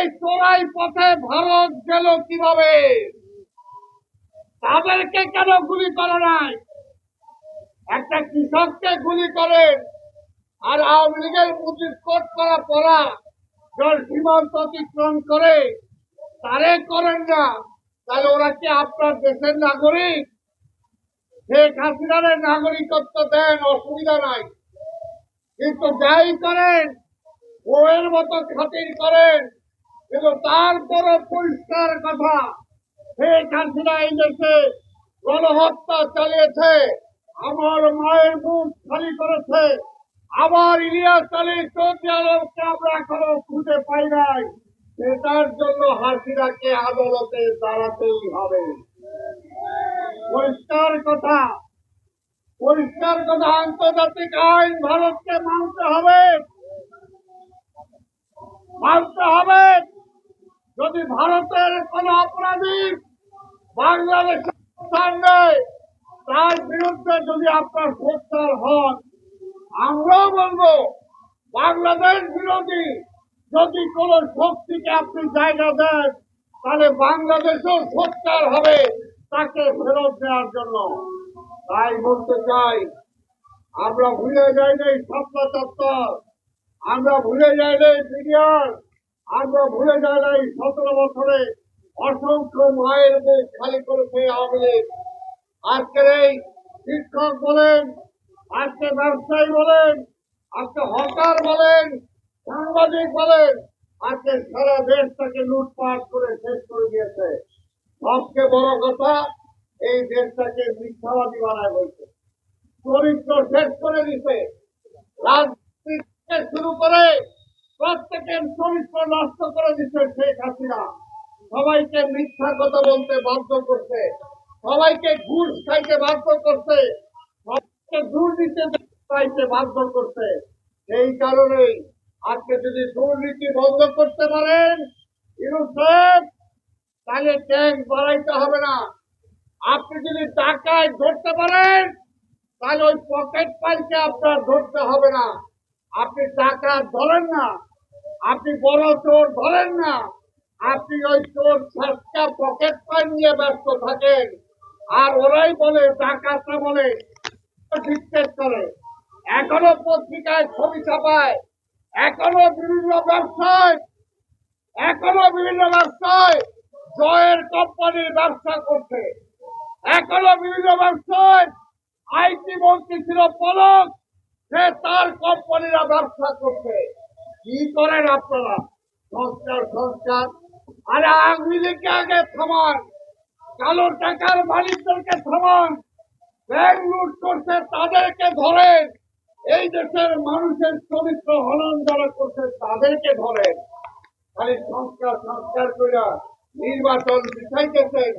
এই চোরাই পথে ভারত গেল কিভাবে? তাদেরকে কেন গুলি করে নাই? একটা কৃষককে গুলি করেন, আর আওয়ামী লীগের প্রতি কোট করা পড়া যার সীমান্ত অতিক্রম করে তারে করেন না, তাহলে ওরা কি আপনার দেশের নাগরিক? শেখ হাসিনার নাগরিকত্ব দেন, অসুবিধা নাই, কিন্তু যাই করেন বউয়ের মতো খাতির করেন। কিন্তু তারপরও পরিষ্কার কথা, শেখ হাসিনা এই দেশে গণহত্যা চালিয়েছে, আমার মায়ের মুখ খালি করেছে, আবার ইলিয়াস আলী চৌধুরী আলমকে আমরা এখনো খুঁজে পাই নাই। সেটার জন্য হাসিনাকে আদালতে দাঁড়াতেই হবে। পরিষ্কার কথা, পরিষ্কার কথা, আন্তর্জাতিক আইন ভারতকে মানতে হবে, মানতে হবে। যদি ভারতের কোন অপরাধী বাংলাদেশে স্থান নেয়, তার বিরুদ্ধে যদি আপনার সোচ্চার হন, আমরাও বলবো বাংলাদেশ বিরোধী যদি কোন শক্তিকে আপনি জায়গা দেন, তাহলে বাংলাদেশও সোচ্চার হবে তাকে ফেরত দেওয়ার জন্য। তাই বলতে চাই, আমরা ভুলে যাই নাই শাপলা চত্বর, আমরা ভুলে যাই নাই বিডিআর, আমরা ভুলে যাই নাই 17 বছরে অসংখ্য মায়ের মুখ খালি করেছে আওয়ামী লীগ। আজকের এই শিক্ষক বলেন, আজকে ব্যবসায়ী বলেন, আজকে হকার বলেন, সাংবাদিক বলেন, আজকে সারা দেশটাকে লুটপাট করে শেষ করে দিয়েছে। সবচেয়ে বড় কথা, এই দেশটাকে মিথ্যাবাদী বানায় বলছে, চরিত্র শেষ করে দিতে, রাজনীতি থেকে শুরু করে প্রত্যেকের চরিত্র নষ্ট করে দিচ্ছে শেখ হাসিনা। সবাইকে মিথ্যা কথা বলতে বাধ্য করছে, সবাইকে ঘুষ খাইতে বাধ্য করছে, সবাইকে দুর্নীতি খাইতে বাধ্য করছে। সেই কারণেই আজকে যদি দুর্নীতি বন্ধ করতে পারেন ইউনুস, তাহলে ট্যাক্স বাড়াইতে হবে না। আপনি যদি টাকায় ধরতে পারেন, তাহলে ওই পকেট পাইকে আপনার ধরতে হবে না। আপনি টাকা ধরেন না, আপনি বড় চোর ধরেন না, আপনি ওই চোর সাতটা পকেট পাই নিয়ে ব্যস্ত থাকেন। আর ওরাই বলে, টাকাটা বলে ডিক্টেট করে, এখনো পত্রিকায় ছবি ছাপায়, এখনো বিভিন্ন ব্যবসায়, জয়ের কোম্পানির ব্যবসা করছে, এখনো বিভিন্ন ব্যবসায় আইটি মন্ত্রী ছিল পলক, সে তার কোম্পানিরা ব্যবসা করছে। কি করেন আপনারা? সংস্কার সংস্কার। আরে আওয়ামী লীগকে আগে থামান, কালো টাকার মালিকদেরকে থামান, ব্যাংক লুট করছে তাদেরকে ধরেন, এই দেশের মানুষের চরিত্র হনন যারা করছে তাদেরকে ধরেন। খালি সংস্কার সংস্কার করে নির্বাচন পিছাইতেছেন।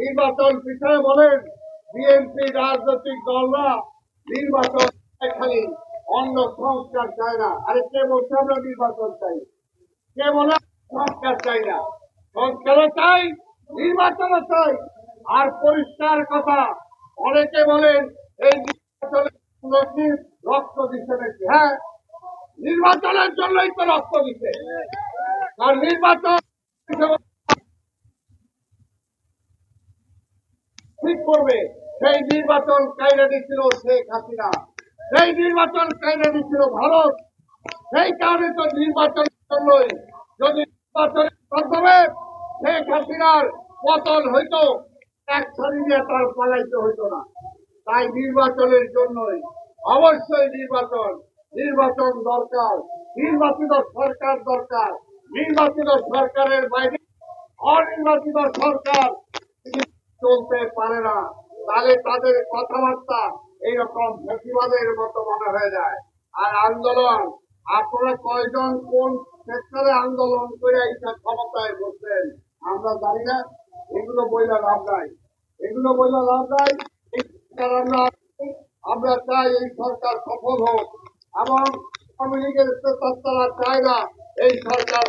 নির্বাচন পিছায় বলেন বিএনপি রাজনৈতিক দলরা নির্বাচন খালি, অন্য সংস্কার চায় না। আরে কে বলছে আমরা নির্বাচন চাই? কে বলে সংস্কার চাই না? সংস্কারও চাই, নির্বাচনও চাই। আর পরিষ্কার কথা, অনেকে বলেন এই নির্বাচনে রক্ত দিচ্ছে নাকি? হ্যাঁ, নির্বাচনের জন্যই তো রক্ত দিচ্ছে। আর নির্বাচন ঠিক করবে, সেই নির্বাচন কায়দা দিচ্ছিল শেখ হাসিনা, সেই নির্বাচন কায়দা দিচ্ছিল ভারত। সেই কারণে তো নির্বাচনের জন্যই, যদি নির্বাচনের মাধ্যমে শেখ হাসিনার পতন হইতো, এক ছাড়ি নিয়ে তার পালাইতে হইতো না। তাই নির্বাচনের জন্যই অবশ্যই নির্বাচন দরকার, নির্বাচিত সরকার দরকার। নির্বাচিত সরকারের বাইরে অনির্বাচিত সরকার চলতে পারে না, তাহলে তাদের কথাবার্তা এইরকম প্রতিবাদের মতো মনে হয়ে যায়। আর আন্দোলন, আপনারা কয়জন কোন সেক্টরে আন্দোলন করে এইটা ক্ষমতায় বসছেন আমরা জানি না। এগুলো বইলা লাভ নাই, এগুলো বইলা লাভ নাই। আমরা চাই এই সরকার সফল হোক, এবং আওয়ামী লীগের তারা চায় না এই সরকার।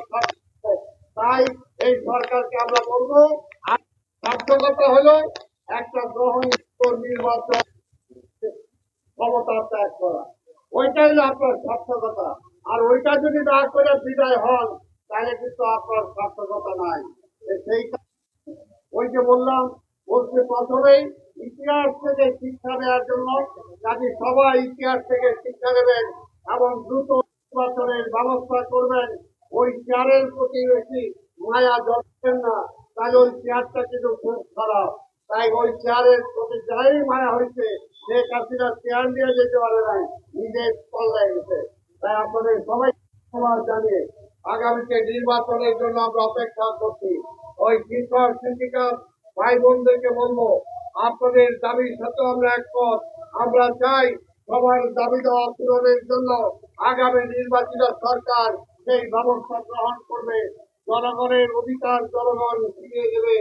তাই এই সরকারকে আমরা বলবো, সার্থকতা হলো একটা গ্রহণযোগ্য নির্বাচন ক্ষমতা ত্যাগ করা, ওইটাই হলো আপনার সার্থকতা। আর ওইটা যদি না করে বিদায় হন, তাহলে কিন্তু আপনার সার্থকতা নাই। সেই ওই যে বললাম, বলতে প্রথমেই ইতিহাস থেকে শিক্ষা নেওয়ার জন্য কাজে সবাই ইতিহাস থেকে শিক্ষা নেবেন এবং দ্রুত নির্বাচনের ব্যবস্থা করবেন। ওই চেয়ারের প্রতি বেশি মায়া জড়াবেন না, তাহলে ওই চেয়ারটা কিন্তু খুব খারাপ। তাই ওই চেয়ারের প্রতি যাই মায়া হয়েছে, শেখ হাসিনা চেয়ার নিয়ে যেতে পারে নাই, নিজের পাল্লায় গেছে। তাই আপনাদের সবাই ধন্যবাদ জানিয়ে আগামীতে নির্বাচনের জন্য আমরা অপেক্ষা করছি। ওই শিক্ষক শিক্ষিকা ভাই বোনদেরকে বলবো, আপনাদের দাবির সাথে আমরা একমত। আমরা চাই সবার দাবি দেওয়া পূরণের জন্য আগামী নির্বাচিত সরকার সেই ব্যবস্থা গ্রহণ করবে। জনগণের অধিকার জনগণ ফিরিয়ে দেবে।